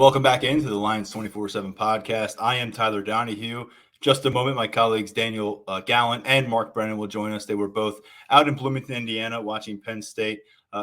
Welcome back into the Lions247 Podcast. I am Tyler Donohue. Just a moment, my colleagues Daniel Gallen and Mark Brennan will join us. They were both out in Bloomington, Indiana, watching Penn State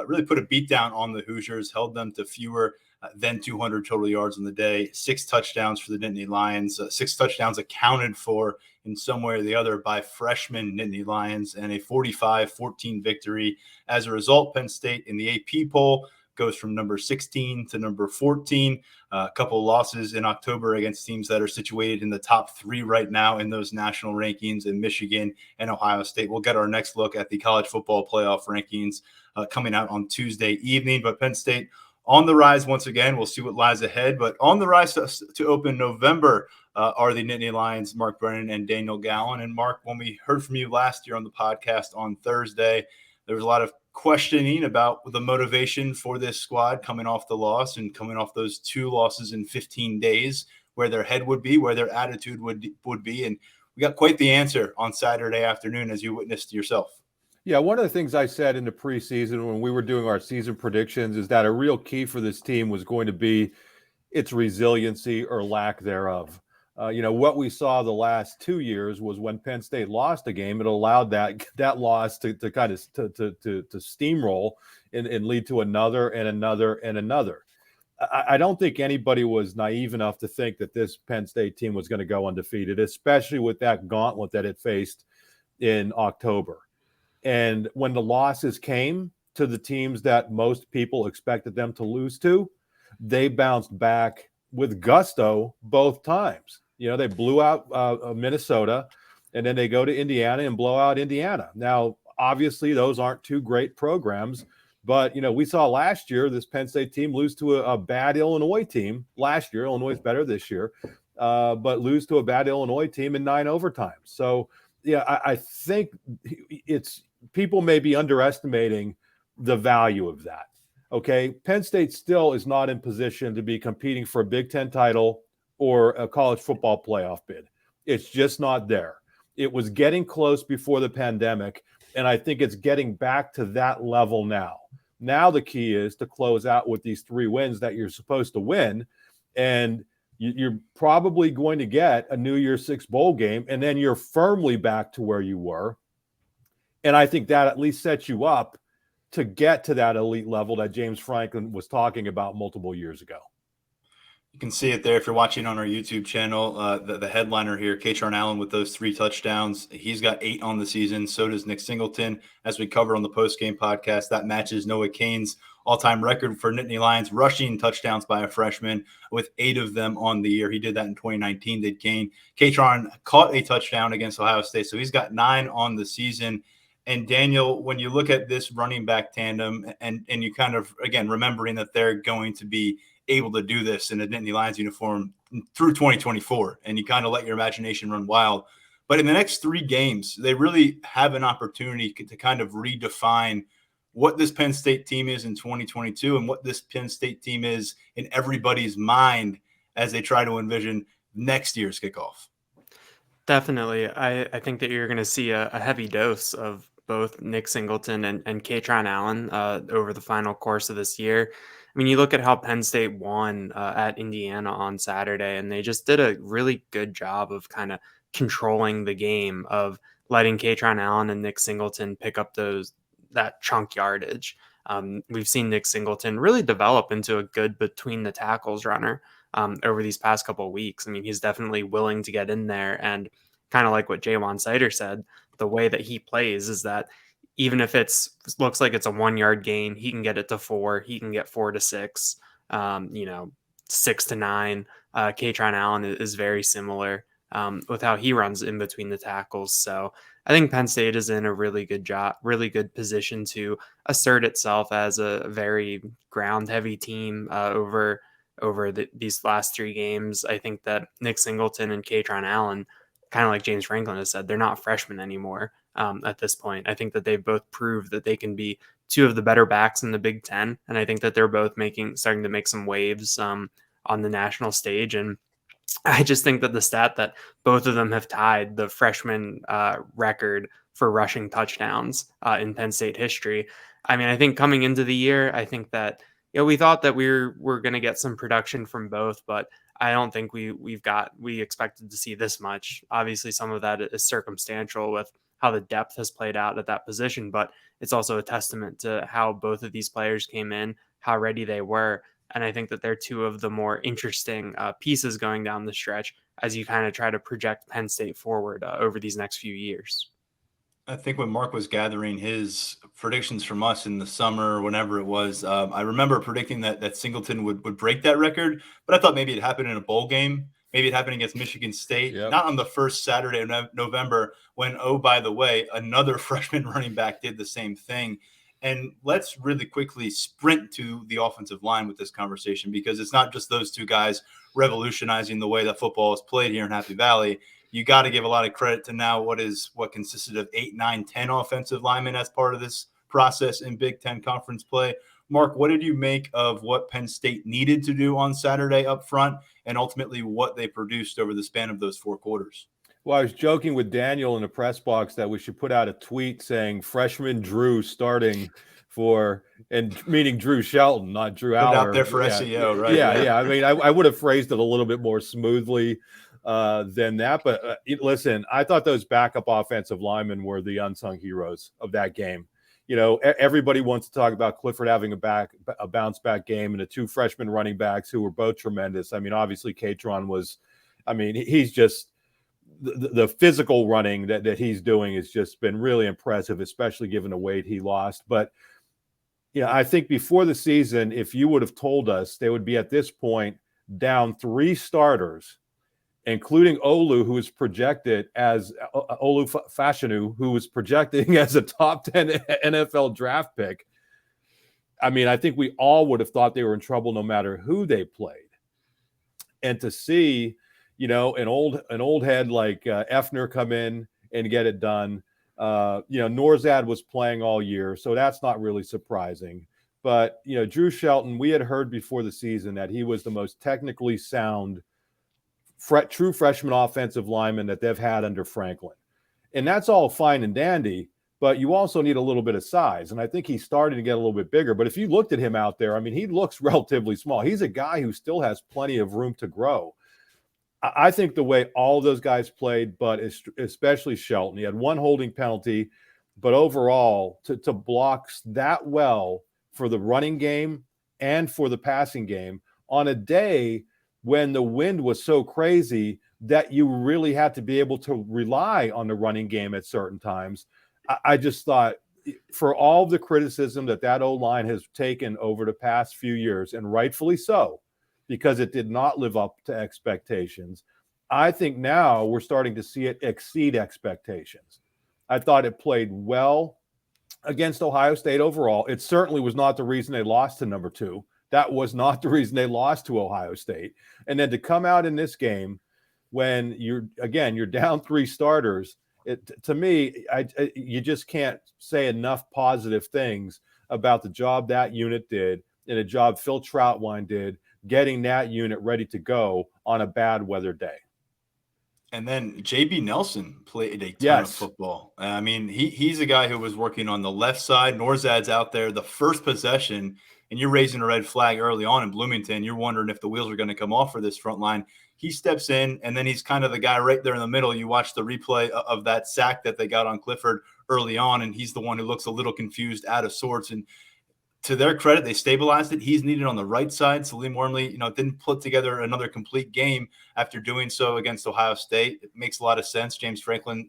really put a beat down on the Hoosiers, held them to fewer than 200 total yards in the day, 6 touchdowns for the Nittany Lions, 6 touchdowns accounted for in some way or the other by freshman Nittany Lions, and a 45-14 victory. As a result, Penn State in the AP poll goes from number 16 to number 14. A couple of losses in October against teams that are situated in the top 3 right now in those national rankings in Michigan and Ohio State. We'll get our next look at the college football playoff rankings coming out on Tuesday evening. But Penn State on the rise once again. We'll see what lies ahead. But on the rise to open November are the Nittany Lions, Mark Brennan and Daniel Gallen. And Mark, when we heard from you last year on the podcast on Thursday, there was a lot of questioning about the motivation for this squad coming off the loss and coming off those 2 losses in 15 days, where their head would be, where their attitude would be. And we got quite the answer on Saturday afternoon, as you witnessed yourself. Yeah, one of the things I said in the preseason when we were doing our season predictions is that a real key for this team was going to be its resiliency or lack thereof. What we saw the last 2 years was when Penn State lost a game, it allowed that loss to kind of to steamroll and lead to another and another and another. I don't think anybody was naive enough to think that this Penn State team was going to go undefeated, especially with that gauntlet that it faced in October. And when the losses came to the teams that most people expected them to lose to, they bounced back with gusto both times. They blew out Minnesota, and then they go to Indiana and blow out Indiana. Now, obviously, those aren't 2 great programs, but, we saw last year this Penn State team lose to a bad Illinois team. Last year, Illinois is better this year, but lose to a bad Illinois team in 9 overtimes. So, yeah, I think people may be underestimating the value of that. Okay, Penn State still is not in position to be competing for a Big Ten title or a college football playoff bid. It's just not there. It was getting close before the pandemic, and I think it's getting back to that level now. Now the key is to close out with these 3 wins that you're supposed to win, and you're probably going to get a New Year's Six bowl game, and then you're firmly back to where you were. And I think that at least sets you up to get to that elite level that James Franklin was talking about multiple years ago. You can see it there if you're watching on our YouTube channel. The headliner here, Kaytron Allen, with those 3 touchdowns. He's got 8 on the season. So does Nick Singleton. As we cover on the postgame podcast, that matches Noah Cain's all-time record for Nittany Lions rushing touchdowns by a freshman, with 8 of them on the year. He did that in 2019, did Cain. Kaytron caught a touchdown against Ohio State, so he's got 9 on the season. And Daniel, when you look at this running back tandem and you kind of, again, remembering that they're going to be able to do this in a Nittany Lions uniform through 2024, and you kind of let your imagination run wild. But in the next 3 games, they really have an opportunity to kind of redefine what this Penn State team is in 2022 and what this Penn State team is in everybody's mind as they try to envision next year's kickoff. Definitely. I think that you're going to see a heavy dose of both Nick Singleton and Kaytron Allen over the final course of this year. I mean, you look at how Penn State won at Indiana on Saturday, and they just did a really good job of kind of controlling the game, of letting Kaytron Allen and Nick Singleton pick up that chunk yardage. We've seen Nick Singleton really develop into a good between the tackles runner over these past couple of weeks. I mean, he's definitely willing to get in there, and kind of like what Jaywan Sider said, the way that he plays is that even if looks like it's a 1-yard gain, he can get it to 4. He can get 4 to 6, 6 to 9. Kaytron Allen is very similar with how he runs in between the tackles. So I think Penn State is in a really good position to assert itself as a very ground heavy team over these last 3 games. I think that Nick Singleton and Kaytron Allen, kind of like James Franklin has said, they're not freshmen anymore at this point. I think that they've both proved that they can be 2 of the better backs in the Big Ten. And I think that they're both starting to make some waves on the national stage. And I just think that the stat that both of them have tied the freshman record for rushing touchdowns in Penn State history. I mean, I think coming into the year, I think that We thought that we're going to get some production from both, but I don't think we expected to see this much. Obviously, some of that is circumstantial with how the depth has played out at that position, but it's also a testament to how both of these players came in, how ready they were. And I think that they're two of the more interesting pieces going down the stretch as you kind of try to project Penn State forward over these next few years. I think when Mark was gathering his predictions from us in the summer, whenever it was, I remember predicting that Singleton would break that record, but I thought maybe it happened in a bowl game. Maybe it happened against Michigan State, Yep. not on the first Saturday of November when, oh, by the way, another freshman running back did the same thing. And let's really quickly sprint to the offensive line with this conversation, because it's not just those two guys revolutionizing the way that football is played here in Happy Valley. You got to give a lot of credit to now what consisted of 8, 9, 10 offensive linemen as part of this process in Big Ten conference play. Mark, what did you make of what Penn State needed to do on Saturday up front, and ultimately what they produced over the span of those 4 quarters? Well, I was joking with Daniel in the press box that we should put out a tweet saying freshman Drew starting for, and meaning Drew Shelton, not Drew Put it Aller. out there for SEO, right? Yeah. I mean, I would have phrased it a little bit more smoothly than that. But listen, I thought those backup offensive linemen were the unsung heroes of that game. Everybody wants to talk about Clifford having a bounce back game, and the 2 freshman running backs who were both tremendous. I mean, obviously, Katron was, he's just the physical running that he's doing has just been really impressive, especially given the weight he lost. But, I think before the season, if you would have told us they would be at this point down 3 starters, including Olu, who was projected as Olu Fashanu, who was projecting as a top 10 NFL draft pick. I think we all would have thought they were in trouble no matter who they played. And to see, an old head like Effner come in and get it done. Norzad was playing all year, so that's not really surprising. But, Drew Shelton, we had heard before the season that he was the most technically sound true freshman offensive lineman that they've had under Franklin. And that's all fine and dandy, but you also need a little bit of size. And I think he's starting to get a little bit bigger. But if you looked at him out there, he looks relatively small. He's a guy who still has plenty of room to grow. I think the way all of those guys played, but especially Shelton, he had 1 holding penalty, but overall to block that well for the running game and for the passing game on a day when the wind was so crazy that you really had to be able to rely on the running game at certain times. I just thought, for all the criticism that O-line has taken over the past few years, and rightfully so, because it did not live up to expectations, I think now we're starting to see it exceed expectations. I thought it played well against Ohio State overall. It certainly was not the reason they lost to number 2. That was not the reason they lost to Ohio State. And then to come out in this game when you're down 3 starters, to me, you just can't say enough positive things about the job that unit did and the job Phil Troutwine did getting that unit ready to go on a bad weather day. And then JB Nelson played a ton of football. He's a guy who was working on the left side. Norzad's out there the first possession, and you're raising a red flag early on in Bloomington. You're wondering if the wheels are going to come off for this front line. He steps in, and then he's kind of the guy right there in the middle. You watch the replay of that sack that they got on Clifford early on, and he's the one who looks a little confused, out of sorts. And to their credit, they stabilized it. He's needed on the right side. Salim Wormley, didn't put together another complete game after doing so against Ohio State. It makes a lot of sense. James Franklin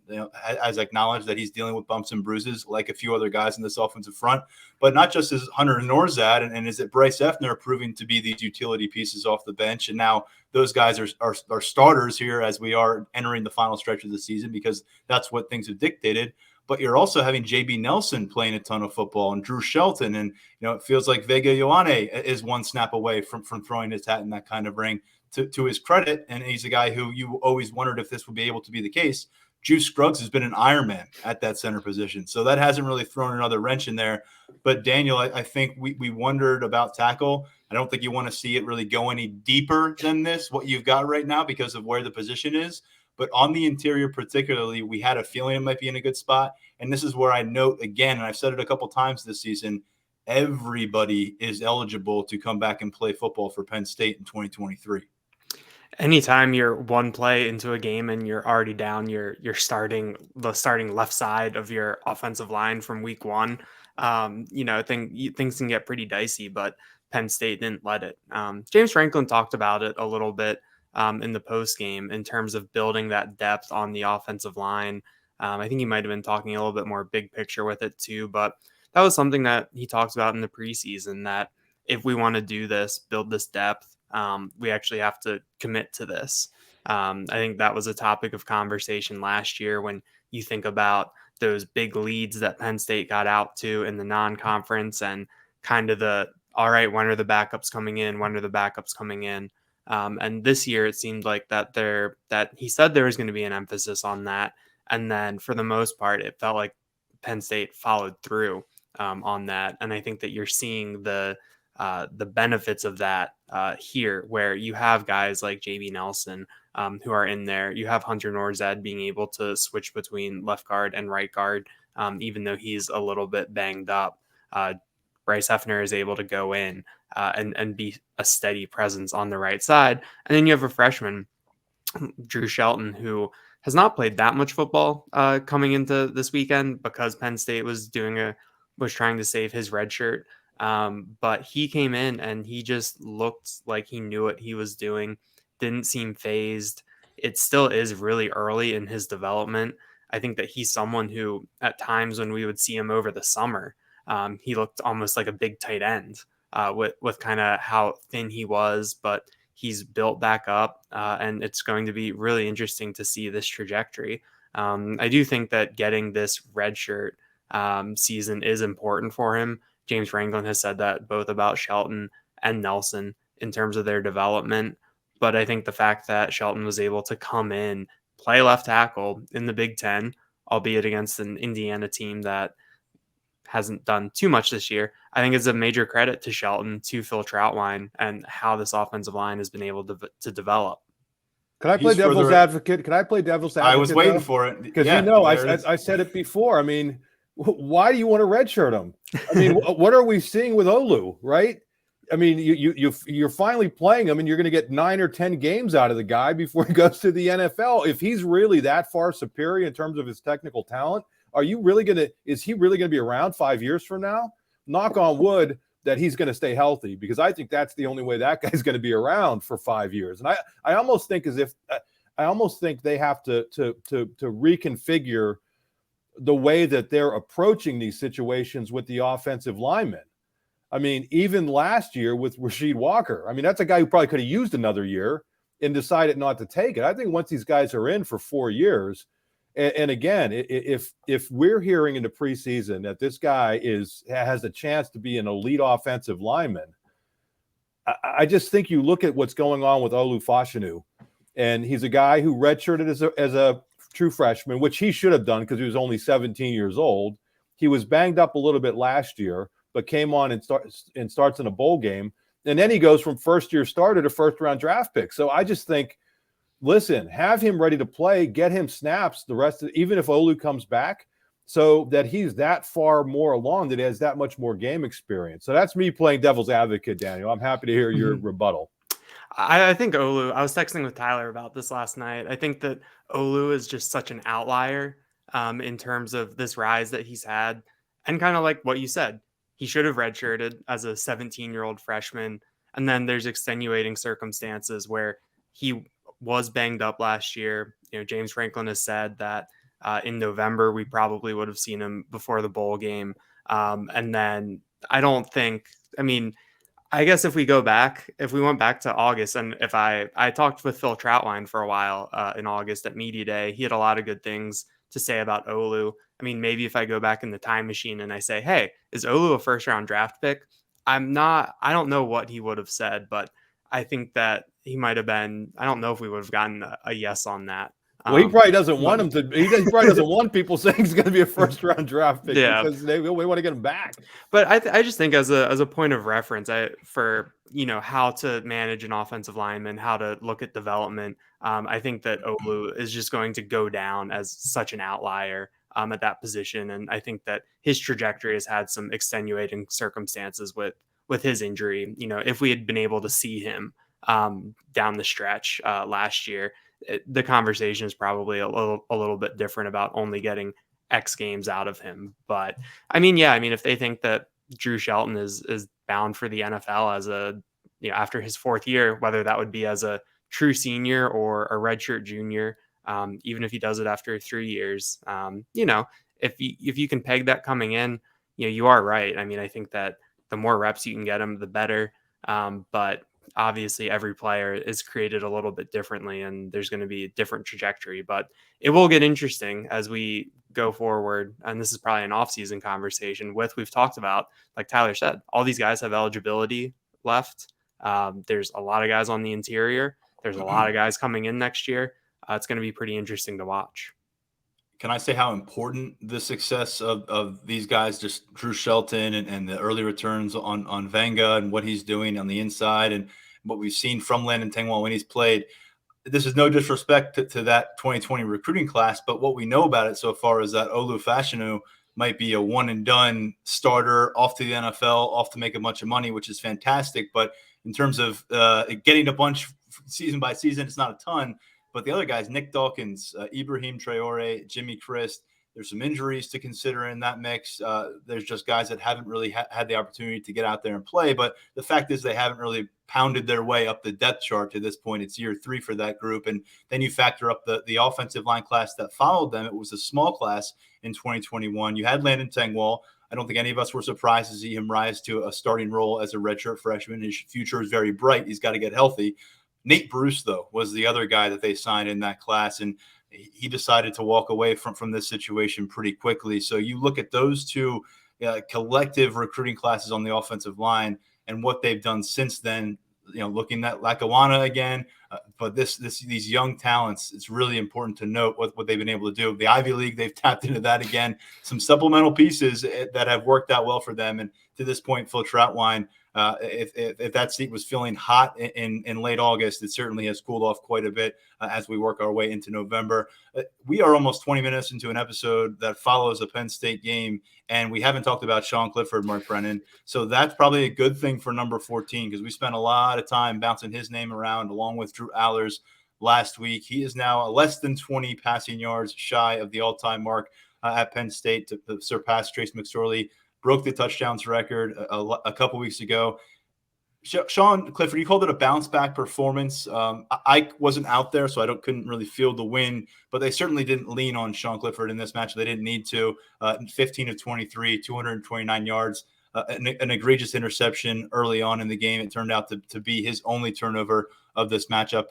has acknowledged that he's dealing with bumps and bruises like a few other guys in this offensive front, but not just as Hunter Norzad and is it Bryce Effner proving to be these utility pieces off the bench. And now those guys are starters here as we are entering the final stretch of the season, because that's what things have dictated. But you're also having JB Nelson playing a ton of football and Drew Shelton. And, it feels like Vega Ioane is one snap away from throwing his hat in that kind of ring, to his credit. And he's a guy who you always wondered if this would be able to be the case. Juice Scruggs has been an Ironman at that center position. So that hasn't really thrown another wrench in there. But Daniel, I think we wondered about tackle. I don't think you want to see it really go any deeper than this, what you've got right now, because of where the position is. But on the interior particularly, we had a feeling it might be in a good spot. And this is where I note again, and I've said it a couple times this season, everybody is eligible to come back and play football for Penn State in 2023. Anytime you're one play into a game and you're already down, you're starting left side of your offensive line from week one. Things can get pretty dicey, but Penn State didn't let it. James Franklin talked about it a little bit in the post game in terms of building that depth on the offensive line. I think he might have been talking a little bit more big picture with it too, but that was something that he talks about in the preseason, that if we want to do this, build this depth, we actually have to commit to this. I think that was a topic of conversation last year when you think about those big leads that Penn State got out to in the non-conference and kind of all right, when are the backups coming in? When are the backups coming in? And this year it seemed like that he said there was going to be an emphasis on that. And then for the most part, it felt like Penn State followed through on that. And I think that you're seeing the benefits of that here, where you have guys like JB Nelson who are in there. You have Hunter Norzad being able to switch between left guard and right guard, even though he's a little bit banged up. Bryce Hefner is able to go in and be a steady presence on the right side. And then you have a freshman, Drew Shelton, who has not played that much football coming into this weekend because Penn State was trying to save his red shirt. But he came in and he just looked like he knew what he was doing, didn't seem phased. It still is really early in his development. I think that he's someone who at times when we would see him over the summer, he looked almost like a big tight end with kind of how thin he was, but he's built back up and it's going to be really interesting to see this trajectory. I do think that getting this redshirt season is important for him. James Franklin has said that both about Shelton and Nelson in terms of their development. But I think the fact that Shelton was able to come in, play left tackle in the Big Ten, albeit against an Indiana team that hasn't done too much this year, I think is a major credit to Shelton, to Phil Troutwine, and how this offensive line has been able to develop. Can I play devil's advocate? I was waiting for it. Because I said it before. I mean, why do you want to redshirt him? I mean, what are we seeing with Olu, right? I mean, you're finally playing him, and you're going to get 9 or 10 games out of the guy before he goes to the NFL. If he's really that far superior in terms of his technical talent, is he really going to be around 5 years from now? Knock on wood that he's going to stay healthy, because I think that's the only way that guy's going to be around for 5 years. And I almost think they have to reconfigure the way that they're approaching these situations with the offensive linemen. I mean, even last year with Rasheed Walker, I mean, that's a guy who probably could have used another year and decided not to take it. I think once these guys are in for 4 years, and again, if we're hearing in the preseason that this guy has a chance to be an elite offensive lineman, I just think you look at what's going on with Olu Fashanu, and he's a guy who redshirted as a true freshman, which he should have done because he was only 17 years old. He was banged up a little bit last year, but came on and starts in a bowl game. And then he goes from first-year starter to first-round draft pick. So I just think, listen, have him ready to play, get him snaps even if Olu comes back, so that he's that far more along, that he has that much more game experience. So that's me playing devil's advocate, Daniel. I'm happy to hear your rebuttal. I think Olu, I was texting with Tyler about this last night. I think that Olu is just such an outlier in terms of this rise that he's had. And kind of like what you said, he should have redshirted as a 17-year-old freshman. And then there's extenuating circumstances where he was banged up last year. You know, James Franklin has said that in November, we probably would have seen him before the bowl game. And then I guess if we went back to August, and if I talked with Phil Troutline for a while in August at Media Day, he had a lot of good things to say about Olu. I mean, maybe if I go back in the time machine and I say, hey, is Olu a first round draft pick? I don't know what he would have said, but I think that he might have been, I don't know if we would have gotten a yes on that. Well, he probably doesn't want him to. He probably doesn't want people saying he's going to be a first-round draft pick, because we want to get him back. But I just think as a point of reference, for how to manage an offensive lineman, how to look at development, I think that Olu is just going to go down as such an outlier at that position. And I think that his trajectory has had some extenuating circumstances with his injury. If we had been able to see him down the stretch last year, the conversation is probably a little bit different about only getting X games out of him. But if they think that Drew Shelton is bound for the NFL as after his fourth year, whether that would be as a true senior or a redshirt junior, even if he does it after 3 years, if you can peg that coming in, you are right. I think that the more reps you can get him, the better. But obviously every player is created a little bit differently, and there's going to be a different trajectory, but it will get interesting as we go forward. And this is probably an off-season conversation we've talked about, like Tyler said, all these guys have eligibility left. There's a lot of guys on the interior. There's a lot of guys coming in next year. It's going to be pretty interesting to watch. Can I say how important the success of these guys, just Drew Shelton and the early returns on Venga and what he's doing on the inside and what we've seen from Landon Tengwall when he's played? This is no disrespect to that 2020 recruiting class, but what we know about it so far is that Olu Fashanu might be a one-and-done starter, off to the NFL, off to make a bunch of money, which is fantastic. But in terms of getting a bunch season by season, it's not a ton. But the other guys, Nick Dawkins, Ibrahim Traore, Jimmy Christ, there's some injuries to consider in that mix. There's just guys that haven't really had the opportunity to get out there and play. But the fact is they haven't really pounded their way up the depth chart to this point. It's year 3 for that group. And then you factor up the offensive line class that followed them. It was a small class in 2021. You had Landon Tengwall. I don't think any of us were surprised to see him rise to a starting role as a redshirt freshman. His future is very bright. He's got to get healthy. Nate Bruce, though, was the other guy that they signed in that class, and he decided to walk away from this situation pretty quickly. So you look at those two collective recruiting classes on the offensive line and what they've done since then, looking at Lackawanna again, but these young talents, it's really important to note what they've been able to do. The Ivy League, they've tapped into that again, some supplemental pieces that have worked out well for them. And to this point, Phil Troutwine, if that seat was feeling hot in late August, it certainly has cooled off quite a bit as we work our way into November. We are almost 20 minutes into an episode that follows a Penn State game, and we haven't talked about Sean Clifford, Mark Brennan. So that's probably a good thing for number 14, because we spent a lot of time bouncing his name around along with Drew Allers last week. He is now less than 20 passing yards shy of the all-time mark at Penn State to surpass Trace McSorley. Broke the touchdowns record a couple weeks ago. Sean Clifford, you called it a bounce back performance. I wasn't out there, so I couldn't really feel the win, but they certainly didn't lean on Sean Clifford in this match. They didn't need to. 15 of 23, 229 yards, an egregious interception early on in the game. It turned out to be his only turnover of this matchup.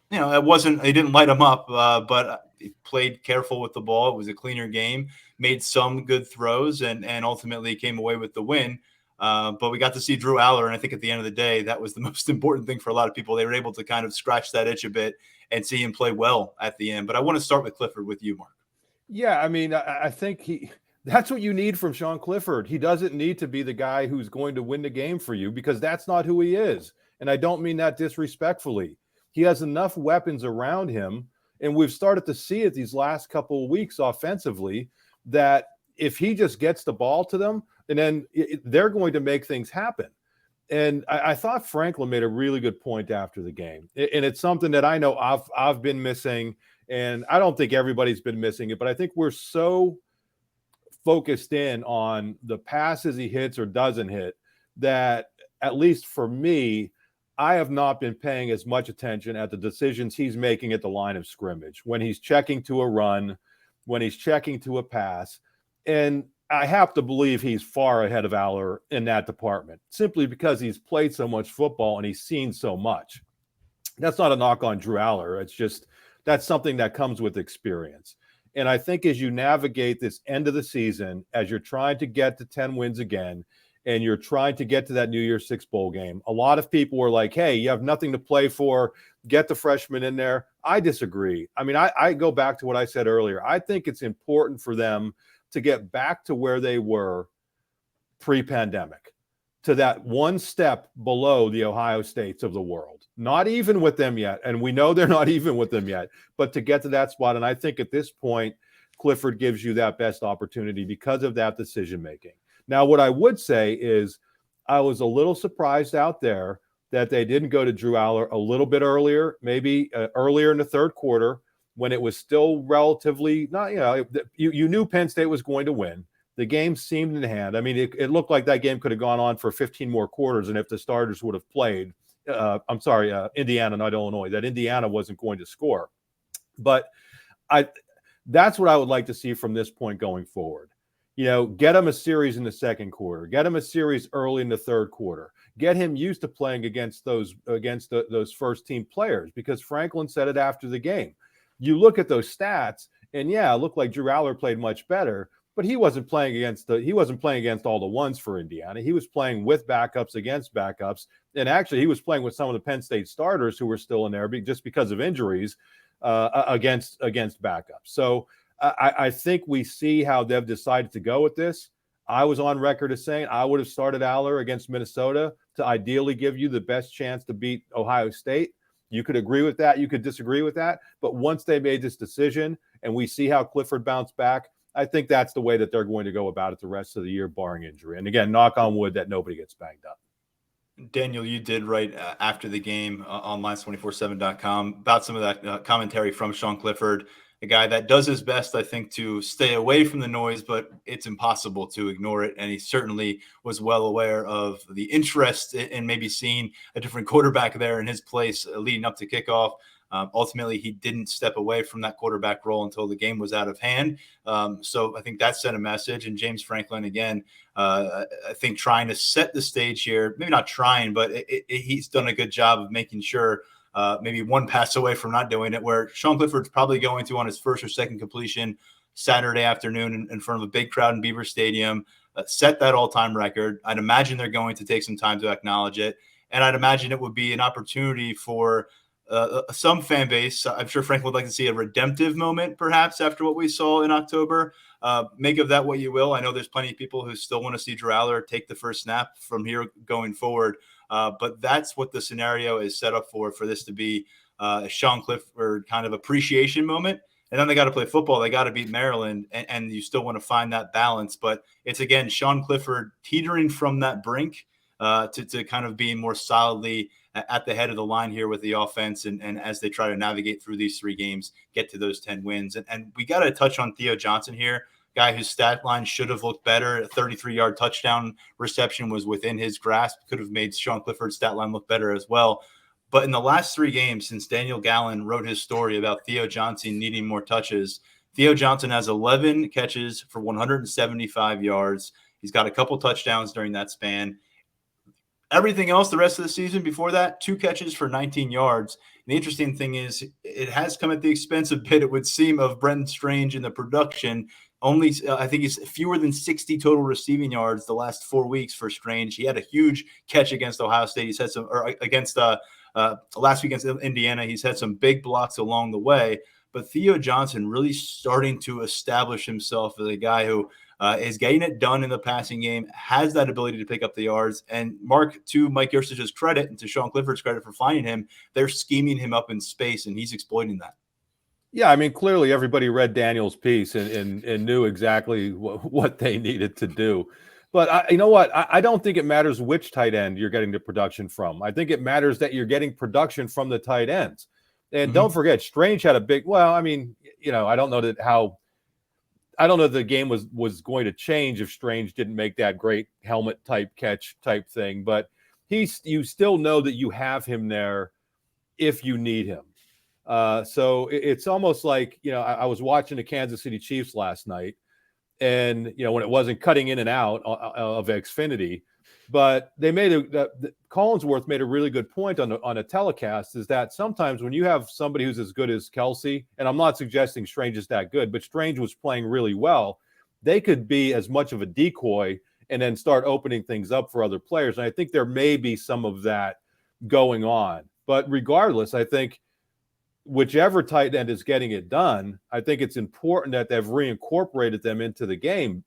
It didn't light him up, but he played careful with the ball. It was a cleaner game, made some good throws, and ultimately came away with the win. But we got to see Drew Aller, and I think at the end of the day, that was the most important thing for a lot of people. They were able to kind of scratch that itch a bit and see him play well at the end. But I want to start with Clifford with you, Mark. Yeah, I think that's what you need from Sean Clifford. He doesn't need to be the guy who's going to win the game for you, because that's not who he is. And I don't mean that disrespectfully. He has enough weapons around him, and we've started to see it these last couple of weeks offensively, that if he just gets the ball to them, and then they're going to make things happen. And I thought Franklin made a really good point after the game. And it's something that I know I've been missing, and I don't think everybody's been missing it, but I think we're so focused in on the passes he hits or doesn't hit that, at least for me, I have not been paying as much attention at the decisions he's making at the line of scrimmage, when he's checking to a run, when he's checking to a pass. And I have to believe he's far ahead of Aller in that department, simply because he's played so much football and he's seen so much. That's not a knock on Drew Aller. It's just, that's something that comes with experience. And I think as you navigate this end of the season, as you're trying to get to 10 wins again, and you're trying to get to that New Year's Six bowl game, a lot of people were like, hey, you have nothing to play for, get the freshman in there. I disagree. I go back to what I said earlier. I think it's important for them to get back to where they were pre-pandemic, to that one step below the Ohio States of the world. Not even with them yet, and we know they're not even with them yet, but to get to that spot. And I think at this point, Clifford gives you that best opportunity because of that decision making. Now, what I would say is I was a little surprised out there that they didn't go to Drew Aller a little bit earlier, maybe earlier in the third quarter when it was still relatively not, you knew Penn State was going to win. The game seemed in hand. I mean, it looked like that game could have gone on for 15 more quarters, and if the starters would have played, Indiana, not Illinois, that Indiana wasn't going to score. But that's what I would like to see from this point going forward. Get him a series in the second quarter. Get him a series early in the third quarter. Get him used to playing against those first team players, because Franklin said it after the game. You look at those stats, and it looked like Drew Aller played much better, but he wasn't playing against all the ones for Indiana. He was playing with backups against backups, and actually he was playing with some of the Penn State starters who were still in there just because of injuries against backups. So I think we see how they've decided to go with this. I was on record as saying I would have started Aller against Minnesota to ideally give you the best chance to beat Ohio State. You could agree with that. You could disagree with that. But once they made this decision and we see how Clifford bounced back, I think that's the way that they're going to go about it the rest of the year, barring injury. And again, knock on wood that nobody gets banged up. Daniel, you did write after the game on lions247.com about some of that commentary from Sean Clifford, a guy that does his best, I think, to stay away from the noise, but it's impossible to ignore it. And he certainly was well aware of the interest in maybe seeing a different quarterback there in his place leading up to kickoff. Ultimately, he didn't step away from that quarterback role until the game was out of hand. So I think that sent a message. And James Franklin, again, I think trying to set the stage here, maybe not trying, but he's done a good job of making sure maybe one pass away from not doing it, where Sean Clifford's probably going to on his first or second completion Saturday afternoon in front of a big crowd in Beaver Stadium, set that all-time record. I'd imagine they're going to take some time to acknowledge it. And I'd imagine it would be an opportunity for some fan base. I'm sure Frank would like to see a redemptive moment, perhaps, after what we saw in October. Make of that what you will. I know there's plenty of people who still want to see Drew Aller take the first snap from here going forward. But that's what the scenario is set up for this to be a Sean Clifford kind of appreciation moment. And then they got to play football. They got to beat Maryland, and you still want to find that balance. But it's, again, Sean Clifford teetering from that brink to kind of being more solidly at the head of the line here with the offense. And as they try to navigate through these 3 games, get to those 10 wins. And we got to touch on Theo Johnson here, guy whose stat line should have looked better. A 33-yard touchdown reception was within his grasp, could have made Sean Clifford's stat line look better as well. But in the last 3 games, since Daniel Gallen wrote his story about Theo Johnson needing more touches, Theo Johnson has 11 catches for 175 yards. He's got a couple touchdowns during that span. Everything else, the rest of the season before that, 2 catches for 19 yards. And the interesting thing is it has come at the expense a bit, it would seem, of Brennan Strange in the production. Only, I think he's fewer than 60 total receiving yards the last 4 weeks for Strange. He had a huge catch against Ohio State. He's had some, or against last week against Indiana. He's had some big blocks along the way. But Theo Johnson really starting to establish himself as a guy who is getting it done in the passing game, has that ability to pick up the yards. And Mark, to Mike Yurcich's credit and to Sean Clifford's credit for finding him, they're scheming him up in space, and he's exploiting that. Yeah, I mean, clearly everybody read Daniel's piece and knew exactly what they needed to do. But you know what? I don't think it matters which tight end you're getting the production from. I think it matters that you're getting production from the tight ends. And don't forget, Strange had a big, I don't know that the game was going to change if Strange didn't make that great helmet type catch type thing. But you still know that you have him there if you need him. So it's almost like, I was watching the Kansas City Chiefs last night, and, when it wasn't cutting in and out of Xfinity, but they Collinsworth made a really good point on a telecast, is that sometimes when you have somebody who's as good as Kelsey, and I'm not suggesting Strange is that good, but Strange was playing really well, they could be as much of a decoy and then start opening things up for other players. And I think there may be some of that going on. But regardless, I think whichever tight end is getting it done, I think it's important that they've reincorporated them into the game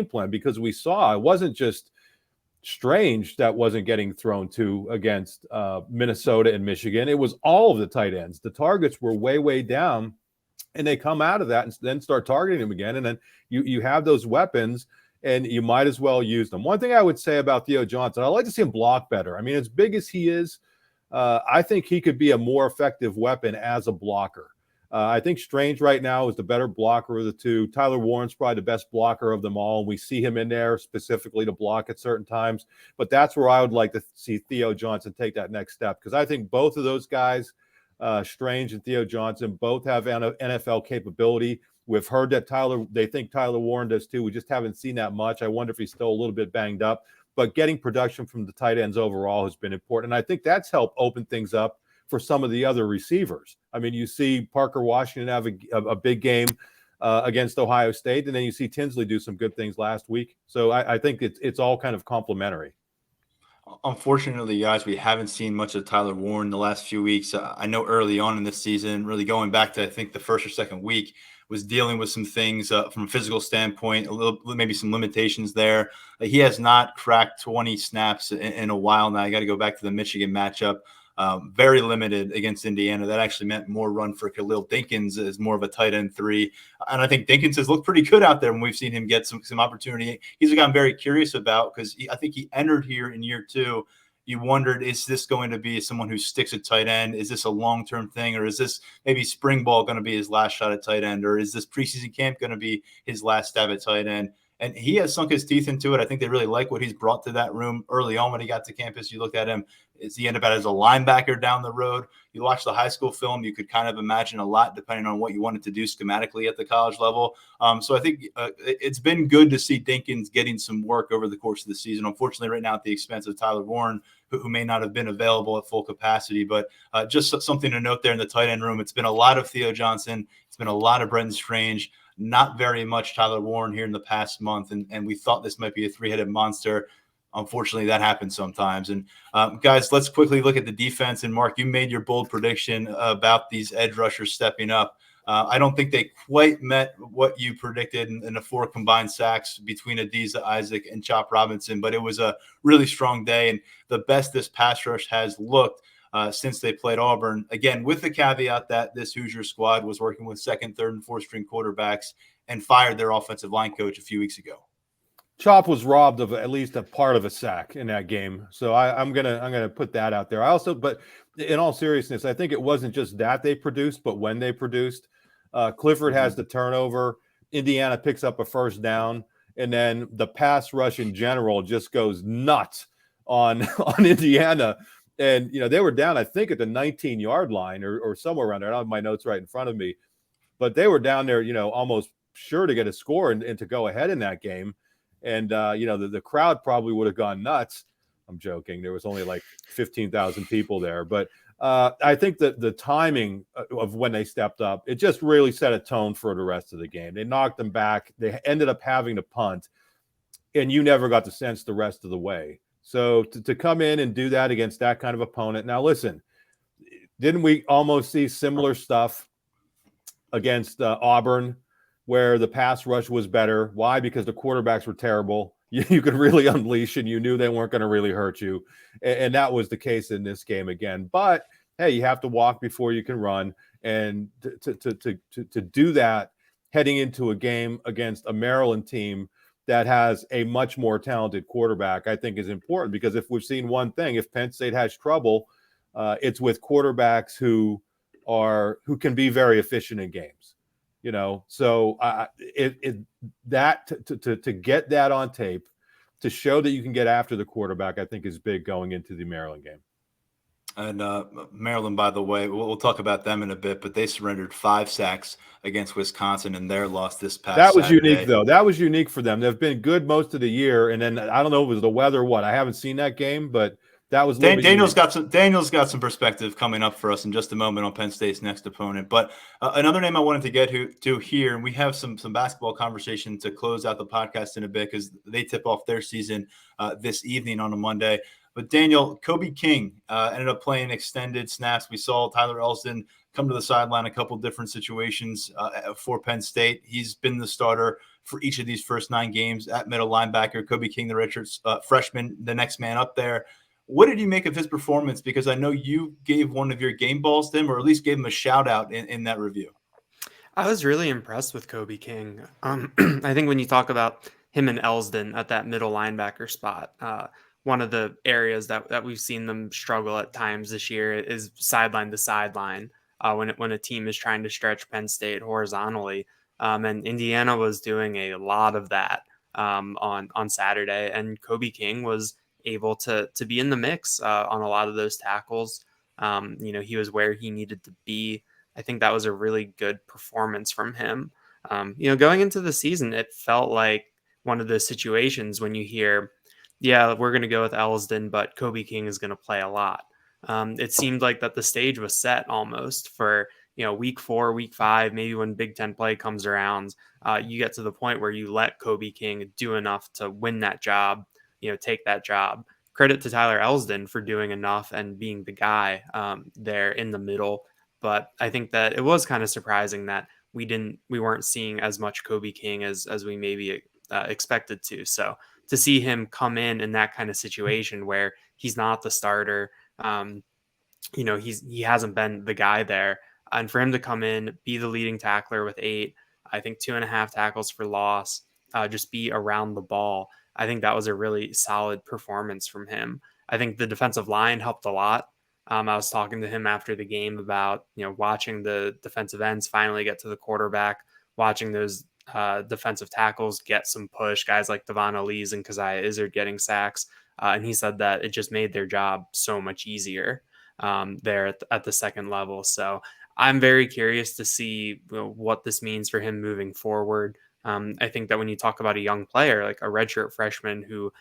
plan, because we saw it wasn't just Strange that wasn't getting thrown to against Minnesota and Michigan. It was all of the tight ends. The targets were way, way down and they come out of that and then start targeting him again. And then you have those weapons, and you might as well use them. One thing I would say about Theo Johnson, I'd like to see him block better. I mean, as big as he is, I think he could be a more effective weapon as a blocker. I think Strange right now is the better blocker of the two. Tyler Warren's probably the best blocker of them all. And we see him in there specifically to block at certain times. But that's where I would like to see Theo Johnson take that next step, because I think both of those guys, Strange and Theo Johnson, both have NFL capability. We've heard that they think Tyler Warren does too. We just haven't seen that much. I wonder if he's still a little bit banged up. But getting production from the tight ends overall has been important. And I think that's helped open things up for some of the other receivers. I mean, you see Parker Washington have a big game against Ohio State, and then you see Tinsley do some good things last week. So I think it's all kind of complementary. Unfortunately, guys, we haven't seen much of Tyler Warren the last few weeks. I know early on in this season, really going back to, I think, the first or second week, was dealing with some things from a physical standpoint, maybe some limitations there. He has not cracked 20 snaps in a while now. I got to go back to the Michigan matchup. Very limited against Indiana. That actually meant more run for Khalil Dinkins as more of a tight end 3. And I think Dinkins has looked pretty good out there when we've seen him get some opportunity. He's a guy I'm very curious about, because I think he entered here in year 2. You wondered, is this going to be someone who sticks at tight end? Is this a long-term thing? Or is this maybe spring ball going to be his last shot at tight end? Or is this preseason camp going to be his last stab at tight end? And he has sunk his teeth into it. I think they really like what he's brought to that room early on when he got to campus. You looked at him, he ended up as a linebacker down the road. You watch the high school film, you could kind of imagine a lot depending on what you wanted to do schematically at the college level. So I think it's been good to see Dinkins getting some work over the course of the season. Unfortunately, right now at the expense of Tyler Warren, who may not have been available at full capacity. But just something to note there in the tight end room. It's been a lot of Theo Johnson. It's been a lot of Brennan Strange. Not very much Tyler Warren here in the past month, and we thought this might be a 3-headed monster. Unfortunately, that happens sometimes. And guys, let's quickly look at the defense. And Mark, you made your bold prediction about these edge rushers stepping up. I don't think they quite met what you predicted in the 4 combined sacks between Adiza, Isaac, and Chop Robinson, but it was a really strong day, and the best this pass rush has looked since they played Auburn. Again, with the caveat that this Hoosier squad was working with second, third, and fourth string quarterbacks and fired their offensive line coach a few weeks ago. Chop was robbed of at least a part of a sack in that game. So I'm gonna put that out there. But in all seriousness, I think it wasn't just that they produced, but when they produced. Clifford has the turnover. Indiana picks up a first down, and then the pass rush in general just goes nuts on Indiana. And they were down, I think, at the 19-yard line or somewhere around there. I don't have my notes right in front of me, but they were down there, almost sure to get a score and to go ahead in that game. And the crowd probably would have gone nuts. I'm joking. There was only like 15,000 people there, but I think that the timing of when they stepped up, it just really set a tone for the rest of the game. They knocked them back. They ended up having to punt, and you never got the sense the rest of the way. So to come in and do that against that kind of opponent. Now, listen, didn't we almost see similar stuff against Auburn, where the pass rush was better? Why? Because the quarterbacks were terrible. You could really unleash, and you knew they weren't going to really hurt you. And that was the case in this game again. But, hey, you have to walk before you can run. And to do that heading into a game against a Maryland team that has a much more talented quarterback, I think is important. Because if we've seen one thing, if Penn State has trouble, it's with quarterbacks who can be very efficient in games. So to get that on tape, to show that you can get after the quarterback, I think is big going into the Maryland game. And Maryland, by the way, we'll talk about them in a bit, but they surrendered 5 sacks against Wisconsin in their loss this past That was Saturday. Unique, though. That was unique for them. They've been good most of the year, and then I don't know if it was the weather or what. I haven't seen that game, but that was Daniel's got some perspective coming up for us in just a moment on Penn State's next opponent. But another name I wanted to get to here, and we have some basketball conversation to close out the podcast in a bit because they tip off their season this evening on a Monday. But Daniel, Kobe King ended up playing extended snaps. We saw Tyler Elston come to the sideline a couple different situations for Penn State. He's been the starter for each of these first 9 games at middle linebacker. Kobe King, the redshirt freshman, the next man up there. What did you make of his performance? Because I know you gave one of your game balls to him, or at least gave him a shout out in that review. I was really impressed with Kobe King. I think when you talk about him and Elsdon at that middle linebacker spot, one of the areas that we've seen them struggle at times this year is sideline to sideline when a team is trying to stretch Penn State horizontally. And Indiana was doing a lot of that on Saturday, and Kobe King was able to be in the mix on a lot of those tackles. He was where he needed to be. I think that was a really good performance from him. Going into the season, it felt like one of those situations when you hear, yeah, we're going to go with Elsdon, but Kobe King is going to play a lot. It seemed like that the stage was set almost for, week 4, week 5, maybe when Big Ten play comes around, you get to the point where you let Kobe King do enough to win that job, take that job. Credit to Tyler Elsdon for doing enough and being the guy there in the middle. But I think that it was kind of surprising that we weren't seeing as much Kobe King as we maybe expected to. So to see him come in that kind of situation where he's not the starter, he hasn't been the guy there, and for him to come in, be the leading tackler with 8, I think 2.5 tackles for loss, just be around the ball. I think that was a really solid performance from him. I think the defensive line helped a lot. I was talking to him after the game about, watching the defensive ends finally get to the quarterback, watching those defensive tackles get some push, guys like Devon Elise and Keziah Izzard getting sacks. And he said that it just made their job so much easier there at the second level. So I'm very curious to see what this means for him moving forward. I think that when you talk about a young player, like a redshirt freshman who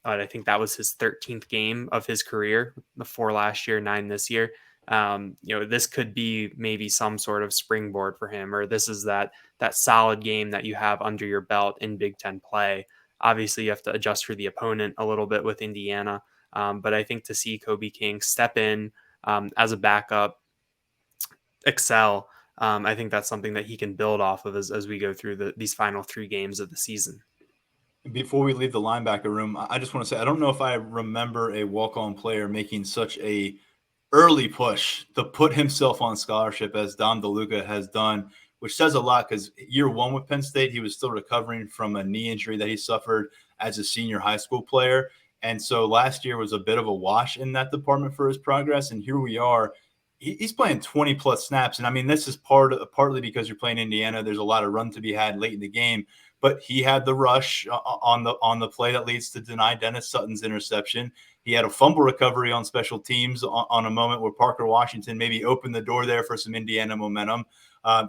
I think that was his 13th game of his career, the 4 last year, 9 this year. This could be maybe some sort of springboard for him, or this is that solid game that you have under your belt in Big Ten play. Obviously, you have to adjust for the opponent a little bit with Indiana, but I think to see Kobe King step in as a backup, excel, I think that's something that he can build off of as we go through these final 3 games of the season. Before we leave the linebacker room, I just want to say I don't know if I remember a walk-on player making such a early push to put himself on scholarship as Dom Deluga has done, which says a lot because year 1 with Penn State, he was still recovering from a knee injury that he suffered as a senior high school player. And so last year was a bit of a wash in that department for his progress. And here we are. He's playing 20 plus snaps. And I mean, this is partly because you're playing Indiana. There's a lot of run to be had late in the game. But he had the rush on the play that leads to deny Dennis Sutton's interception. He had a fumble recovery on special teams on a moment where Parker Washington maybe opened the door there for some Indiana momentum.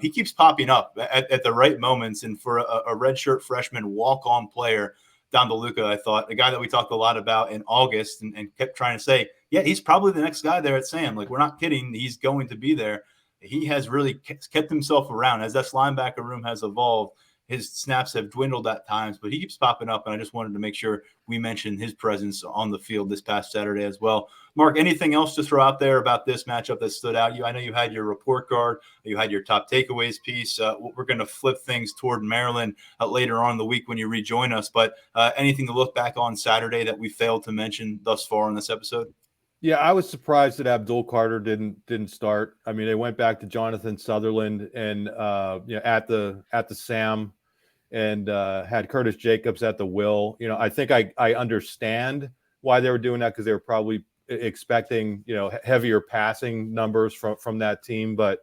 He keeps popping up at the right moments. And for a redshirt freshman walk-on player, Don DeLuca, I thought, a guy that we talked a lot about in August and kept trying to say, yeah, he's probably the next guy there at Sam. Like, we're not kidding. He's going to be there. He has really kept himself around. As this linebacker room has evolved, his snaps have dwindled at times, but he keeps popping up, and I just wanted to make sure we mentioned his presence on the field this past Saturday as well. Mark, anything else to throw out there about this matchup that stood out? I know you had your report card, you had your top takeaways piece. We're going to flip things toward Maryland later on in the week when you rejoin us, but anything to look back on Saturday that we failed to mention thus far in this episode? Yeah, I was surprised that Abdul Carter didn't start. I mean, they went back to Jonathan Sutherland and at the Sam, and had Curtis Jacobs at the will. I think I understand why they were doing that, because they were probably expecting heavier passing numbers from that team. But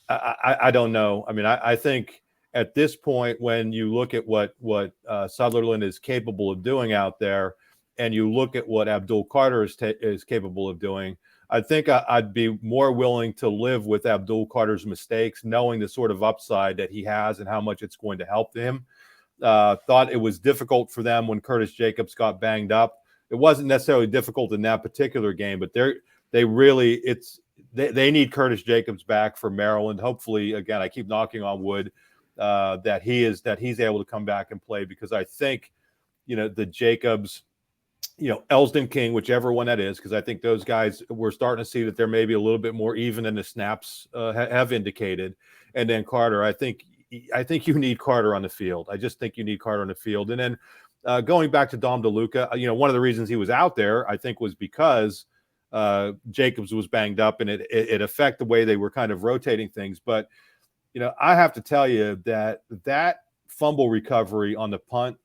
I don't know. I mean, I think at this point, when you look at what Sutherland is capable of doing out there, and you look at what Abdul Carter is capable of doing, I think I'd be more willing to live with Abdul Carter's mistakes, knowing the sort of upside that he has and how much it's going to help him. Thought it was difficult for them when Curtis Jacobs got banged up. It wasn't necessarily difficult in that particular game, but they need Curtis Jacobs back for Maryland. Hopefully, again, I keep knocking on wood that he's able to come back and play, because I think the Jacobs, Elsdon King, whichever one that is, because I think those guys, we're starting to see that they're maybe a little bit more even in the snaps have indicated. And then Carter, I think you need Carter on the field. I just think you need Carter on the field. And then going back to Dom DeLuca, one of the reasons he was out there, I think, was because Jacobs was banged up, and it affected the way they were kind of rotating things. But I have to tell you that fumble recovery on the punt,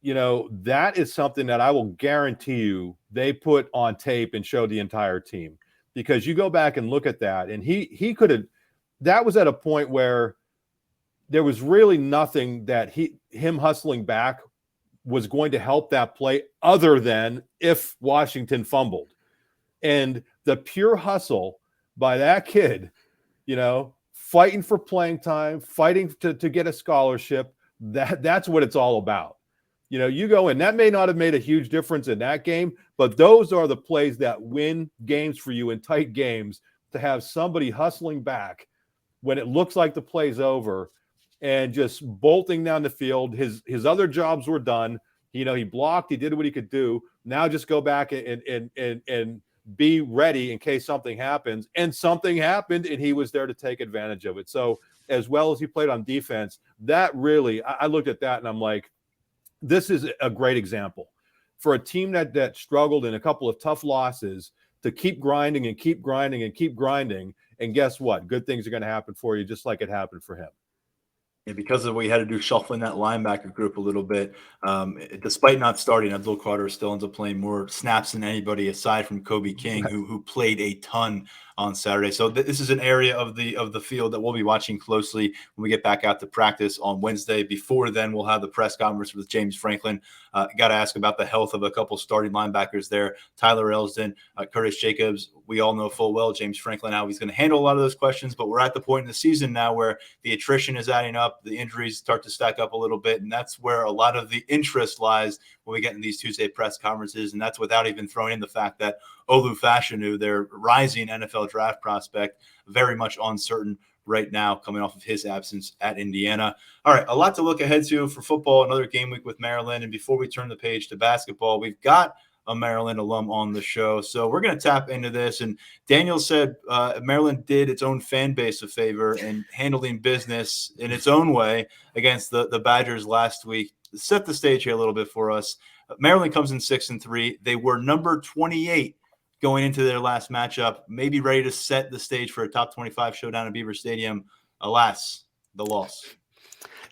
that is something that I will guarantee you they put on tape and showed the entire team, because you go back and look at that, and he could have. That was at a point where there was really nothing that him hustling back was going to help that play other than if Washington fumbled. And the pure hustle by that kid, fighting for playing time, fighting to get a scholarship, that's what it's all about. You go in, that may not have made a huge difference in that game, but those are the plays that win games for you in tight games, to have somebody hustling back when it looks like the play's over and just bolting down the field. His other jobs were done. He blocked, he did what he could do. Now just go back and be ready in case something happens. And something happened, and he was there to take advantage of it. So as well as he played on defense, that really, I looked at that and I'm like, this is a great example for a team that struggled in a couple of tough losses to keep grinding and keep grinding and keep grinding. And guess what? Good things are going to happen for you, just like it happened for him. Yeah, because of what we had to do, shuffling that linebacker group a little bit. Despite not starting, Abdul Carter still ends up playing more snaps than anybody aside from Kobe King, who played a ton on Saturday. So this is an area of the field that we'll be watching closely when we get back out to practice on Wednesday. Before then, we'll have the press conference with James Franklin. Got to ask about the health of a couple starting linebackers there. Tyler Elsdon, Curtis Jacobs. We all know full well James Franklin, how he's going to handle a lot of those questions, but we're at the point in the season now where the attrition is adding up, the injuries start to stack up a little bit, and that's where a lot of the interest lies when we get in these Tuesday press conferences, and that's without even throwing in the fact that Olu Fashanu, their rising NFL draft prospect, very much uncertain right now coming off of his absence at Indiana. All right, a lot to look ahead to for football, another game week with Maryland, and before we turn the page to basketball, we've got a Maryland alum on the show. So we're going to tap into this. And Daniel said Maryland did its own fan base a favor in handling business in its own way against the Badgers last week. Set the stage here a little bit for us. Maryland comes in 6-3. They were number 28 going into their last matchup, maybe ready to set the stage for a top 25 showdown at Beaver Stadium. Alas, the loss.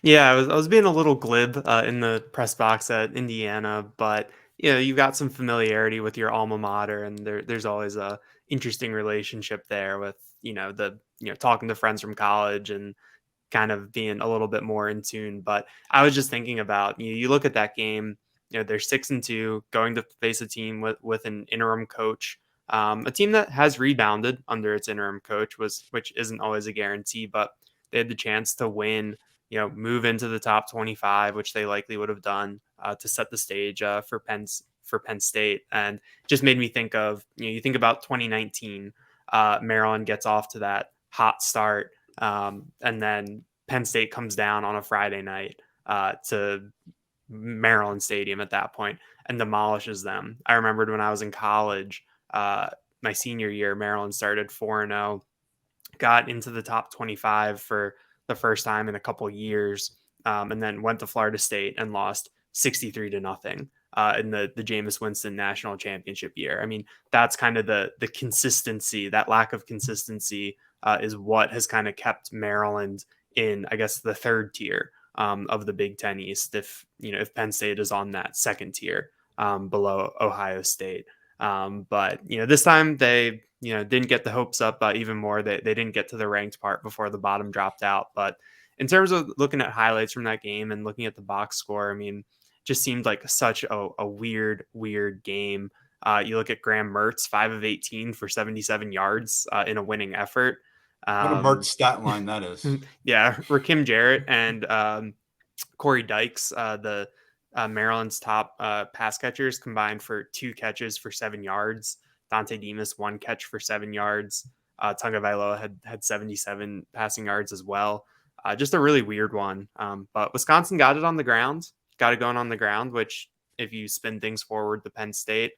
Yeah, I was being a little glib in the press box at Indiana, but you've got some familiarity with your alma mater, and there's always a interesting relationship there with talking to friends from college and kind of being a little bit more in tune. But I was just thinking about you look at that game. They're 6-2, going to face a team with an interim coach, a team that has rebounded under its interim coach, which isn't always a guarantee, but they had the chance to win. Move into the top 25, which they likely would have done to set the stage for Penn State. And just made me think of, you think about 2019, Maryland gets off to that hot start. And then Penn State comes down on a Friday night to Maryland Stadium at that point and demolishes them. I remembered when I was in college, my senior year, Maryland started 4-0, got into the top 25 for the first time in a couple years, and then went to Florida State and lost 63-0 in the Jameis Winston National Championship year. I mean, that's kind of the consistency, that lack of consistency is what has kind of kept Maryland in, I guess, the third tier of the Big Ten East. If Penn State is on that second tier below Ohio State. But this time they didn't get the hopes up even more. They didn't get to the ranked part before the bottom dropped out. But in terms of looking at highlights from that game and looking at the box score, I mean, just seemed like such a weird game. You look at Graham Mertz, 5 of 18 for 77 yards in a winning effort. What a Mertz stat line that is. Yeah, Rakim Jarrett and Corey Dykes, the Maryland's top pass catchers, combined for 2 catches for 7 yards. Dante Demas, 1 catch for 7 yards. Tunga Vailoa had 77 passing yards as well. Just a really weird one. But Wisconsin got it on the ground, got it going on the ground, which if you spin things forward to Penn State,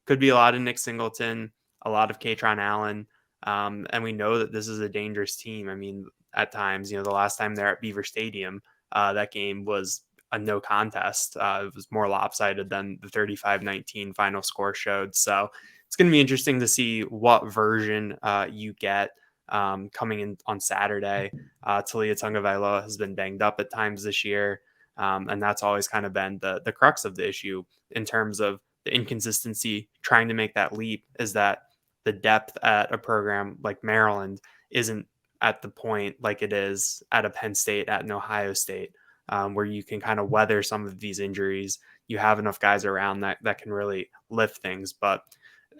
could be a lot of Nick Singleton, a lot of Kaytron Allen. And we know that this is a dangerous team. I mean, at times, the last time they're at Beaver Stadium, that game was a no contest. It was more lopsided than the 35-19 final score showed. So it's going to be interesting to see what version you get coming in on Saturday. Talia Tungavailoa has been banged up at times this year. And that's always kind of been the crux of the issue in terms of the inconsistency trying to make that leap, is that the depth at a program like Maryland isn't at the point like it is at a Penn State, at an Ohio State, where you can kind of weather some of these injuries. You have enough guys around that can really lift things. But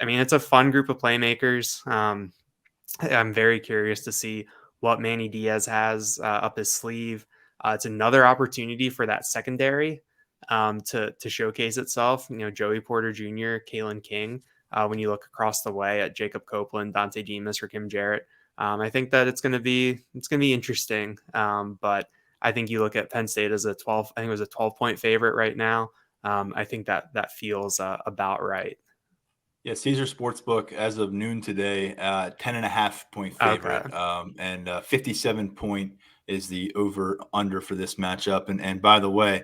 I mean, it's a fun group of playmakers. I'm very curious to see what Manny Diaz has up his sleeve. It's another opportunity for that secondary to showcase itself. You know, Joey Porter Jr., Kalen King. When you look across the way at Jacob Copeland, Dante Demas, or Kim Jarrett, I think that it's going to be interesting. But I think you look at Penn State as I think it was a 12-point favorite right now. I think that feels about right. Yeah, Caesar Sportsbook as of noon today, 10.5-point favorite, Okay. and 57 point is the over under for this matchup. And by the way,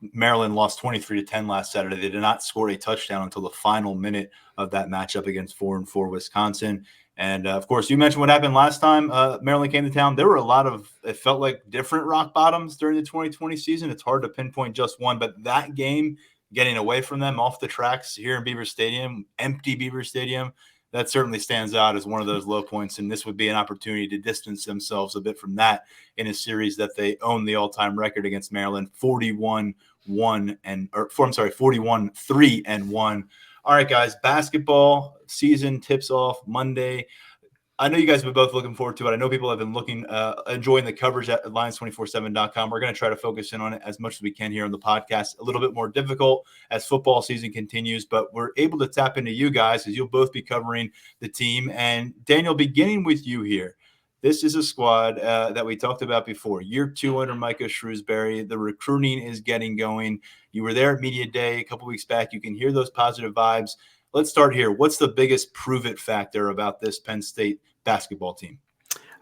Maryland lost 23-10 last Saturday. They did not score a touchdown until the final minute of that matchup against 4-4 Wisconsin. And of course, you mentioned what happened last time Maryland came to town. There were a lot of, it felt like, different rock bottoms during the 2020 season. It's hard to pinpoint just one, but that game, getting away from them off the tracks here in Beaver Stadium, empty Beaver Stadium, that certainly stands out as one of those low points. And this would be an opportunity to distance themselves a bit from that in a series that they own the all-time record against Maryland, 41-3-1. All right, guys, basketball season tips off Monday. I know you guys have been both looking forward to it. I know people have been enjoying the coverage at lions247.com. We're going to try to focus in on it as much as we can here on the podcast. A little bit more difficult as football season continues, but we're able to tap into you guys as you'll both be covering the team. And Daniel, beginning with you here, this is a squad that we talked about before. Year 2 under Micah Shrewsbury. The recruiting is getting going. You were there at Media Day a couple weeks back. You can hear those positive vibes. Let's start here. What's the biggest prove-it factor about this Penn State basketball team?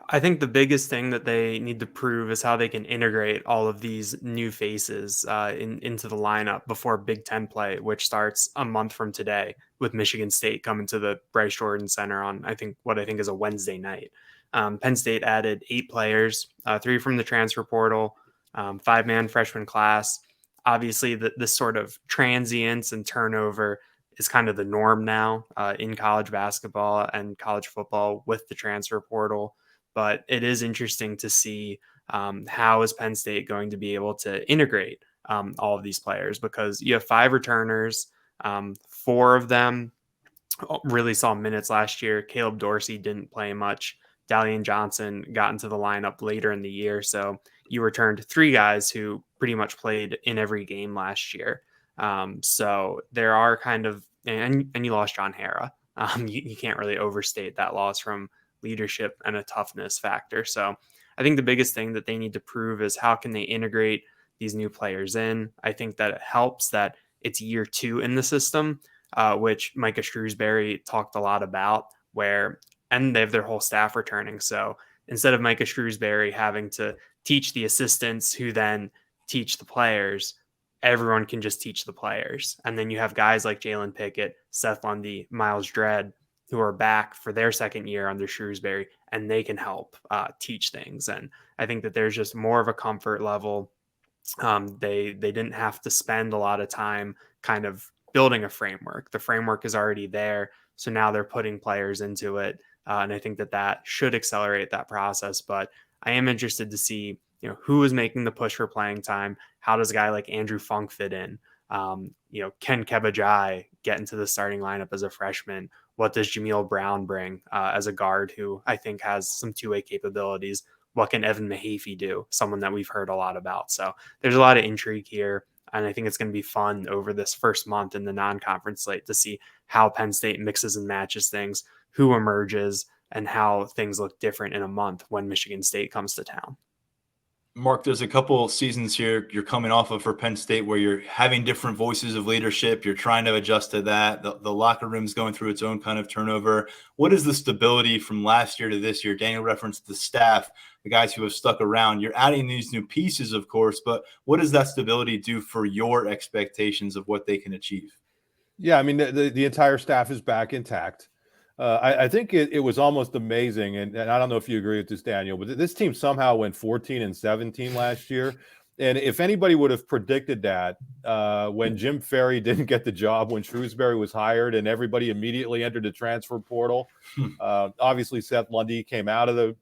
I think the biggest thing that they need to prove is how they can integrate all of these new faces into the lineup before Big Ten play, which starts a month from today with Michigan State coming to the Bryce Jordan Center on, I think is a Wednesday night. Penn State added 8 players, 3 from the transfer portal, 5-man freshman class. Obviously, this sort of transience and turnover is kind of the norm now in college basketball and college football with the transfer portal. But it is interesting to see how is Penn State going to be able to integrate all of these players, because you have 5 returners, 4 of them really saw minutes last year. Caleb Dorsey didn't play much. Dalian Johnson got into the lineup later in the year. So you returned 3 guys who pretty much played in every game last year. So there are kind of, and you lost John Hara. You can't really overstate that loss from leadership and a toughness factor. So I think the biggest thing that they need to prove is how can they integrate these new players in. I think that it helps that it's year 2 in the system, which Micah Shrewsbury talked a lot about, and they have their whole staff returning. So instead of Micah Shrewsbury having to teach the assistants who then teach the players, everyone can just teach the players. And then you have guys like Jalen Pickett, Seth Lundy, Miles Dredd, who are back for their second year under Shrewsbury, and they can help teach things. And I think that there's just more of a comfort level. They didn't have to spend a lot of time kind of building a framework. The framework is already there. So now they're putting players into it. And I think that should accelerate that process. But I am interested to see, who is making the push for playing time. How does a guy like Andrew Funk fit in? Can Kebajai get into the starting lineup as a freshman? What does Jameel Brown bring as a guard who I think has some two-way capabilities? What can Evan Mahaffey do? Someone that we've heard a lot about. So there's a lot of intrigue here. And I think it's going to be fun over this first month in the non-conference slate to see how Penn State mixes and matches things, who emerges, and how things look different in a month when Michigan State comes to town. Mark, there's a couple seasons here you're coming off of for Penn State where you're having different voices of leadership. You're trying to adjust to that. The locker room's going through its own kind of turnover. What is the stability from last year to this year? Daniel referenced the staff, the guys who have stuck around. You're adding these new pieces, of course, but what does that stability do for your expectations of what they can achieve? Yeah, I mean, the entire staff is back intact. I think it was almost amazing, and I don't know if you agree with this, Daniel, but this team somehow went 14-17 last year. And if anybody would have predicted that when Jim Ferry didn't get the job, when Shrewsbury was hired and everybody immediately entered the transfer portal, obviously Seth Lundy came out of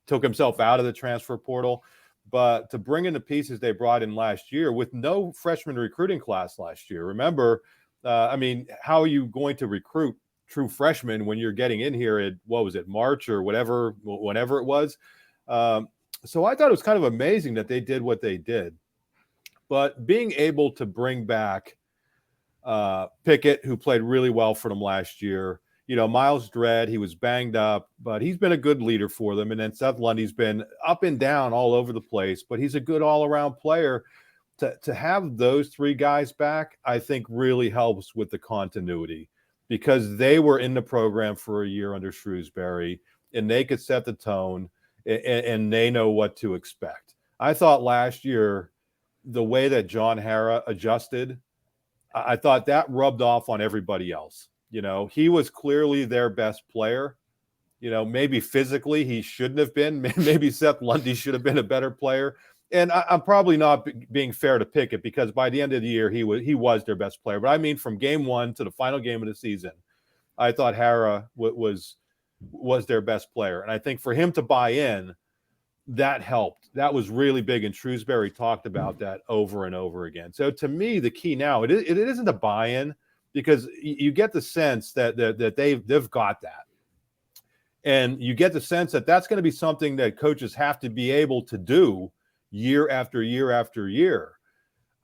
took himself out of the transfer portal. But to bring in the pieces they brought in last year with no freshman recruiting class last year, remember, how are you going to recruit true freshmen when you're getting in here at, March or whenever it was? So I thought it was kind of amazing that they did what they did. But being able to bring back Pickett, who played really well for them last year, Miles Dredd, he was banged up, but he's been a good leader for them. And then Seth Lundy's been up and down all over the place, but he's a good all-around player. To have those three guys back, I think really helps with the continuity because they were in the program for a year under Shrewsbury and they could set the tone and they know what to expect. I thought last year, the way that John Harrah adjusted, I thought that rubbed off on everybody else. He was clearly their best player. Maybe physically he shouldn't have been. Maybe Seth Lundy should have been a better player. And I'm probably not being fair to Pickett because by the end of the year, he was their best player. But I mean, from game one to the final game of the season, I thought Harrah was their best player. And I think for him to buy in, that helped. That was really big. And Shrewsbury talked about that over and over again. So to me, the key now, it isn't a buy-in because you get the sense that they've got that. And you get the sense that that's going to be something that coaches have to be able to do year after year after year.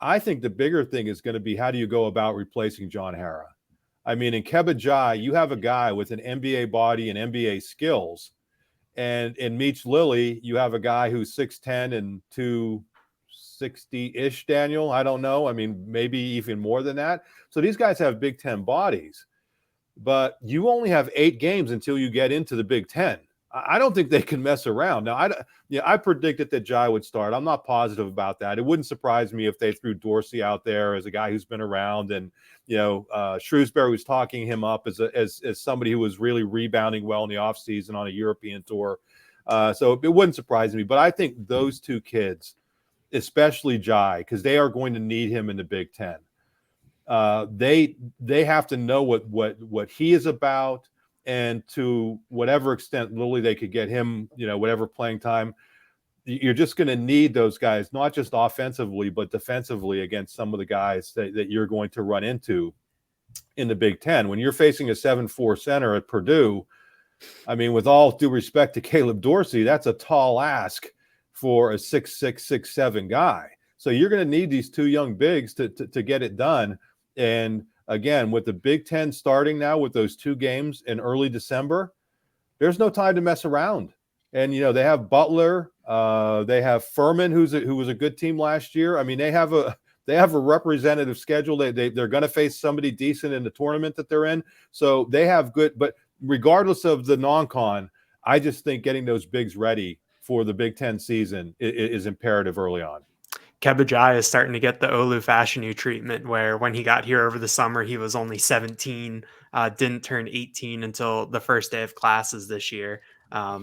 I think the bigger thing is going to be how do you go about replacing John Harrah? I mean, in Keba Jai, you have a guy with an NBA body and NBA skills. And in Meech Lilly, you have a guy who's 6'10 and 260-ish, Daniel. I don't know. I mean, maybe even more than that. So these guys have Big Ten bodies. But you only have 8 games until you get into the Big Ten. I don't think they can mess around. Now, I predicted that Jai would start. I'm not positive about that. It wouldn't surprise me if they threw Dorsey out there as a guy who's been around, and Shrewsbury was talking him up as somebody who was really rebounding well in the offseason on a European tour. So it wouldn't surprise me. But I think those two kids, especially Jai, because they are going to need him in the Big Ten. They have to know what he is about. And to whatever extent Lilly they could get him, whatever playing time, you're just going to need those guys, not just offensively, but defensively against some of the guys that you're going to run into in the Big Ten. When you're facing a 7'4" center at Purdue, I mean, with all due respect to Caleb Dorsey, that's a tall ask for a 6'6", 6'7" guy. So you're going to need these two young bigs to get it done. And again, with the Big Ten starting now with those 2 games in early December, there's no time to mess around. And, they have Butler, they have Furman, who was a good team last year. I mean, they have a representative schedule. They're going to face somebody decent in the tournament that they're in. So they have good, but regardless of the non-con, I just think getting those bigs ready for the Big Ten season is imperative early on. Keba Jai is starting to get the Olu Fashanu treatment where when he got here over the summer, he was only 17, didn't turn 18 until the first day of classes this year.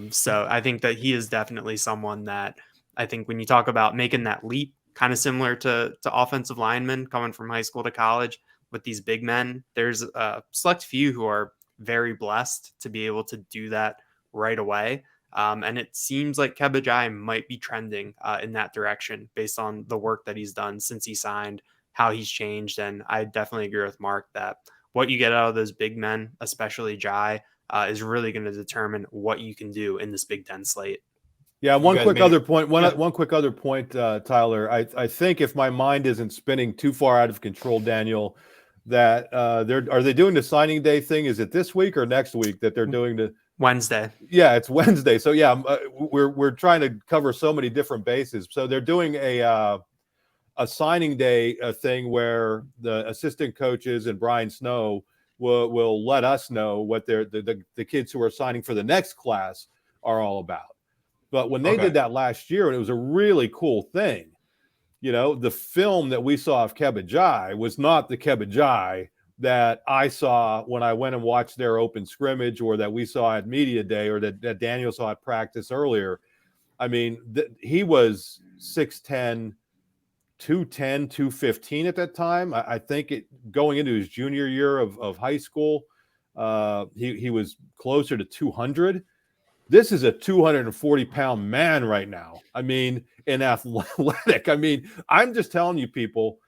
So I think that he is definitely someone that I think when you talk about making that leap, kind of similar to offensive linemen coming from high school to college with these big men, there's a select few who are very blessed to be able to do that right away. And it seems like Keba Jai might be trending in that direction based on the work that he's done since he signed, how he's changed. And I definitely agree with Mark that what you get out of those big men, especially Jai, is really going to determine what you can do in this Big Ten slate. Yeah, one quick other point, Tyler. I think if my mind isn't spinning too far out of control, Daniel, that are they doing the signing day thing? Is it this week or next week that they're doing the Wednesday? Yeah, it's Wednesday. So yeah, we're trying to cover so many different bases. So they're doing a signing day thing where the assistant coaches and Brian Snow will let us know what the kids who are signing for the next class are all about. But when they did that last year, and it was a really cool thing, the film that we saw of Keba Jai was not the Keba Jai that I saw when I went and watched their open scrimmage, or that we saw at media day, or that Daniel saw at practice earlier. I mean, he was 6'10", 210, 215 at that time. I think going into his junior year of high school, he was closer to 200. This is a 240-pound man right now. I mean, in athletic. I mean, I'm just telling you, people,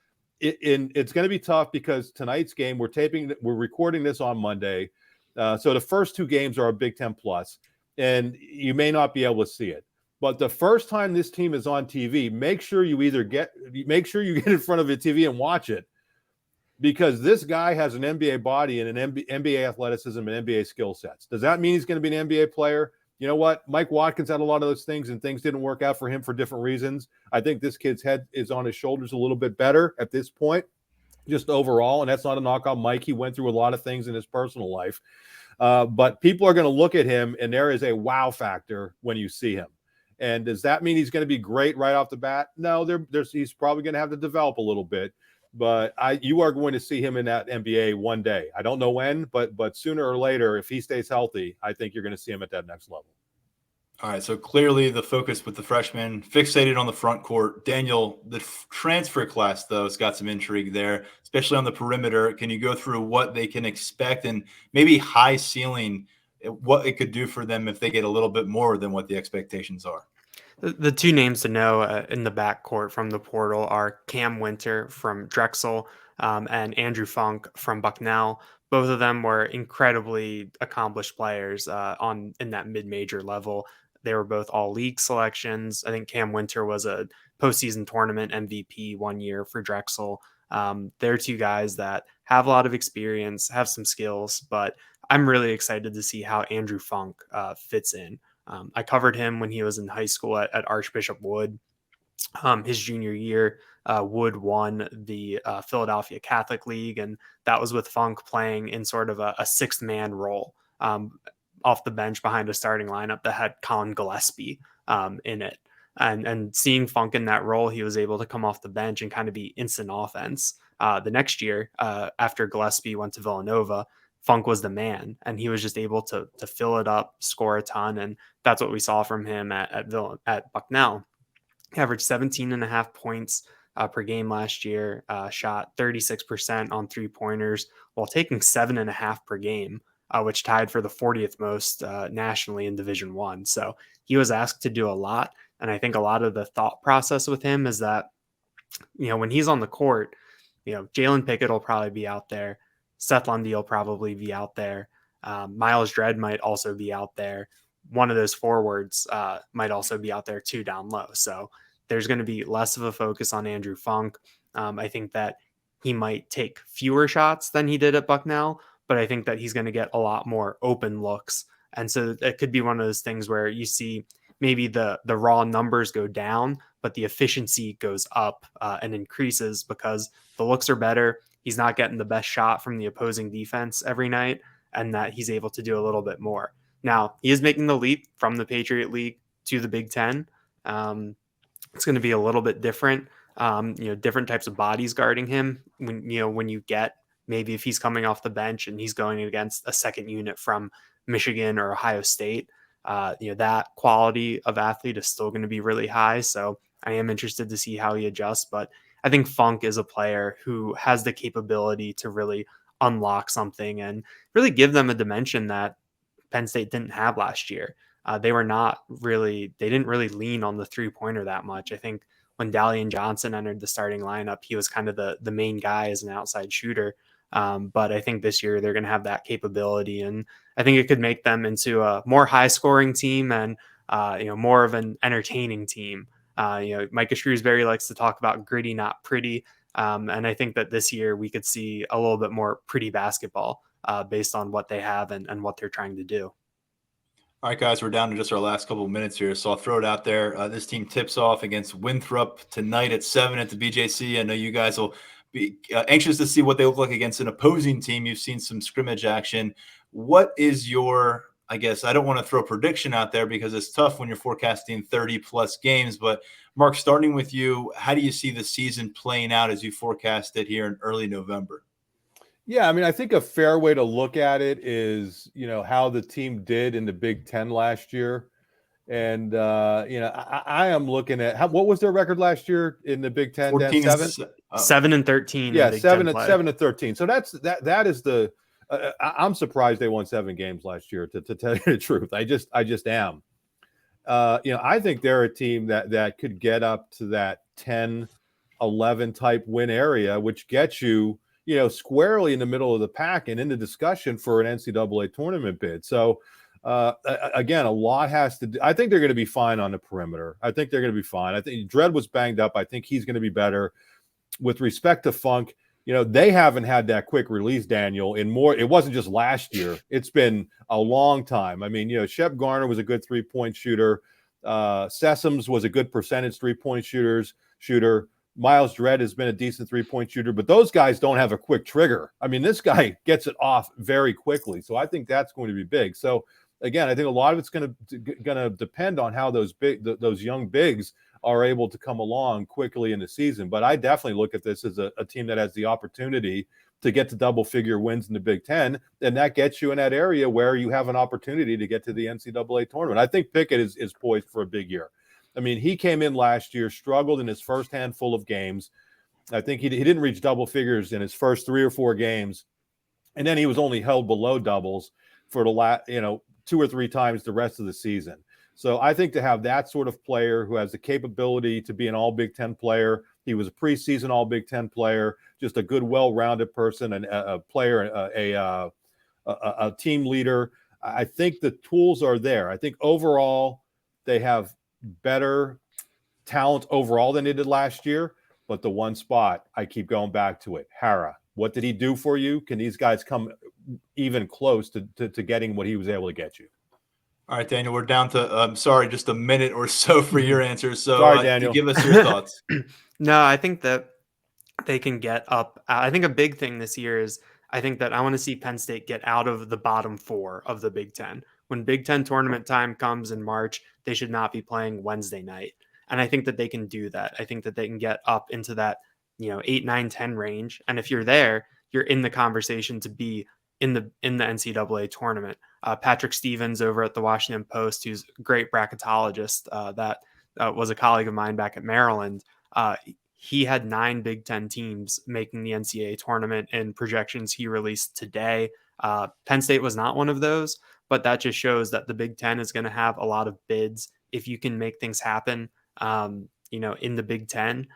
it's going to be tough because tonight's game, we're recording this on Monday. So the first two games are a Big Ten plus, and you may not be able to see it. But the first time this team is on TV, make sure you get in front of a TV and watch it, because this guy has an NBA body and an NBA athleticism and NBA skill sets. Does that mean he's going to be an NBA player? You know what? Mike Watkins had a lot of those things, and things didn't work out for him for different reasons. I think this kid's head is on his shoulders a little bit better at this point, just overall. And that's not a knock on Mike. He went through a lot of things in his personal life. But people are going to look at him, and there is a wow factor when you see him. And does that mean he's going to be great right off the bat? No, he's probably going to have to develop a little bit. But you are going to see him in that NBA one day. I don't know when, but sooner or later, if he stays healthy, I think you're going to see him at that next level. All right, so clearly the focus with the freshman fixated on the front court. Daniel, the transfer class, though, has got some intrigue there, especially on the perimeter. Can you go through what they can expect and maybe high ceiling, what it could do for them if they get a little bit more than what the expectations are? The two names to know in the backcourt from the portal are Cam Winter from Drexel and Andrew Funk from Bucknell. Both of them were incredibly accomplished players in that mid-major level. They were both all-league selections. I think Cam Winter was a postseason tournament MVP one year for Drexel. They're two guys that have a lot of experience, have some skills, but I'm really excited to see how Andrew Funk fits in. I covered him when he was in high school at Archbishop Wood. His junior year, Wood won the Philadelphia Catholic League, and that was with Funk playing in sort of a sixth-man role off the bench behind a starting lineup that had Colin Gillespie in it. And seeing Funk in that role, he was able to come off the bench and kind of be instant offense. The next year, after Gillespie went to Villanova, Funk was the man, and he was just able to fill it up, score a ton, and that's what we saw from him at Bucknell. He averaged 17.5 points per game last year, shot 36% on three-pointers while taking 7.5 per game, which tied for the 40th most nationally in Division I. So he was asked to do a lot, and I think a lot of the thought process with him is that, when he's on the court, Jalen Pickett will probably be out there. Seth Lundy will probably be out there. Miles Dredd might also be out there. One of those forwards might also be out there too down low. So there's going to be less of a focus on Andrew Funk. I think that he might take fewer shots than he did at Bucknell, but I think that he's going to get a lot more open looks. And so it could be one of those things where you see maybe the raw numbers go down, but the efficiency goes up and increases because the looks are better. He's not getting the best shot from the opposing defense every night, and that he's able to do a little bit more. Now, he is making the leap from the Patriot League to the Big Ten. It's going to be a little bit different, different types of bodies guarding him. When you get, maybe if he's coming off the bench and he's going against a second unit from Michigan or Ohio State, that quality of athlete is still going to be really high. So I am interested to see how he adjusts, but I think Funk is a player who has the capability to really unlock something and really give them a dimension that Penn State didn't have last year. They didn't really lean on the three-pointer that much. I think when Dalian Johnson entered the starting lineup, he was kind of the main guy as an outside shooter. But I think this year they're going to have that capability, and I think it could make them into a more high-scoring team and more of an entertaining team. Micah Shrewsbury likes to talk about gritty, not pretty. And I think that this year we could see a little bit more pretty basketball based on what they have and what they're trying to do. All right, guys, we're down to just our last couple of minutes here, so I'll throw it out there. This team tips off against Winthrop tonight at 7 at the BJC. I know you guys will be anxious to see what they look like against an opposing team. You've seen some scrimmage action. What is your, I guess I don't want to throw a prediction out there because it's tough when you're forecasting 30-plus games, but Mark, starting with you, how do you see the season playing out as you forecast it here in early November? Yeah, I mean, I think a fair way to look at it is, how the team did in the Big Ten last year. And, I am looking at what was their record last year in the Big Ten, Dan? 14 and 7-13 Yeah, in Big Ten play. 7-13. So that is the I'm surprised they won 7 games last year, to tell you the truth. I just am. I think they're a team that could get up to that 10-11 type win area, which gets you, squarely in the middle of the pack and in the discussion for an NCAA tournament bid. So, again, a lot has to do. I think they're going to be fine on the perimeter. I think they're going to be fine. I think Dredd was banged up. I think he's going to be better. With respect to Funk, they haven't had that quick release, Daniel, in more. It wasn't just last year. It's been a long time. I mean, Shep Garner was a good 3-point shooter. Sessoms was a good percentage 3-point shooter. Miles Dredd has been a decent 3-point shooter, but those guys don't have a quick trigger. I mean, this guy gets it off very quickly. So I think that's going to be big. So again, I think a lot of it's going to depend on how those young bigs are able to come along quickly in the season. But I definitely look at this as a team that has the opportunity to get to double-figure wins in the Big Ten, and that gets you in that area where you have an opportunity to get to the NCAA tournament. I think Pickett is poised for a big year. I mean, he came in last year, struggled in his first handful of games. I think he didn't reach double figures in his first 3 or 4 games, and then he was only held below doubles for the last, 2 or 3 times the rest of the season. So I think to have that sort of player who has the capability to be an all Big Ten player, he was a preseason all Big Ten player, just a good, well-rounded person, and a player, a team leader. I think the tools are there. I think overall they have better talent overall than they did last year. But the one spot, I keep going back to it, Hara. What did he do for you? Can these guys come even close to getting what he was able to get you? All right, Daniel, we're down to, just a minute or so for your answers. So Sorry, Daniel. give us your thoughts. No, I think that they can get up. I think a big thing this year is I think that I want to see Penn State get out of the bottom 4 of the Big Ten. When Big Ten tournament time comes in March, they should not be playing Wednesday night. And I think that they can do that. I think that they can get up into that, 8, 9, 10 range. And if you're there, you're in the conversation to be in the NCAA tournament. Patrick Stevens over at the Washington Post, who's a great bracketologist, that was a colleague of mine back at Maryland. He had 9 Big Ten teams making the NCAA tournament in projections he released today. Penn State was not one of those, but that just shows that the Big Ten is going to have a lot of bids. If you can make things happen, in the Big Ten,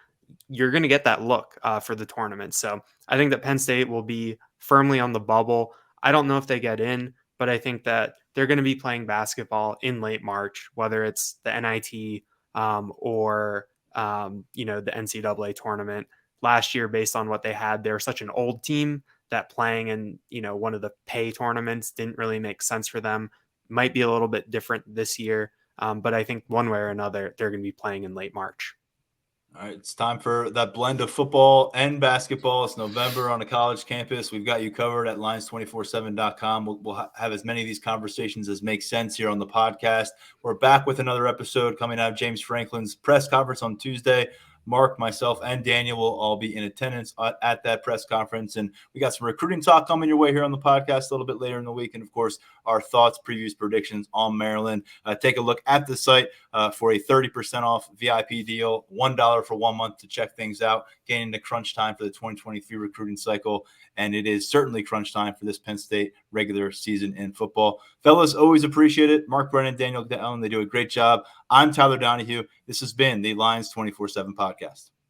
you're going to get that look for the tournament. So I think that Penn State will be firmly on the bubble. I don't know if they get in, but I think that they're going to be playing basketball in late March, whether it's the NIT or the NCAA tournament. Last year, based on what they had, they were such an old team that playing in one of the pay tournaments didn't really make sense for them. Might be a little bit different this year, but I think one way or another, they're going to be playing in late March. All right, it's time for that blend of football and basketball. It's November on a college campus. We've got you covered at lions247.com. We'll have as many of these conversations as make sense here on the podcast. We're back with another episode coming out of James Franklin's press conference on Tuesday. Mark, myself, and Daniel will all be in attendance at that press conference. And we got some recruiting talk coming your way here on the podcast a little bit later in the week. And, of course, our thoughts, previews, predictions on Maryland. Take a look at the site for a 30% off VIP deal, $1 for 1 month to check things out, getting into crunch time for the 2023 recruiting cycle. And it is certainly crunch time for this Penn State regular season in football. Fellas, always appreciate it. Mark Brennan, Daniel Gallen, they do a great job. I'm Tyler Donohue. This has been the Lions 247 Podcast.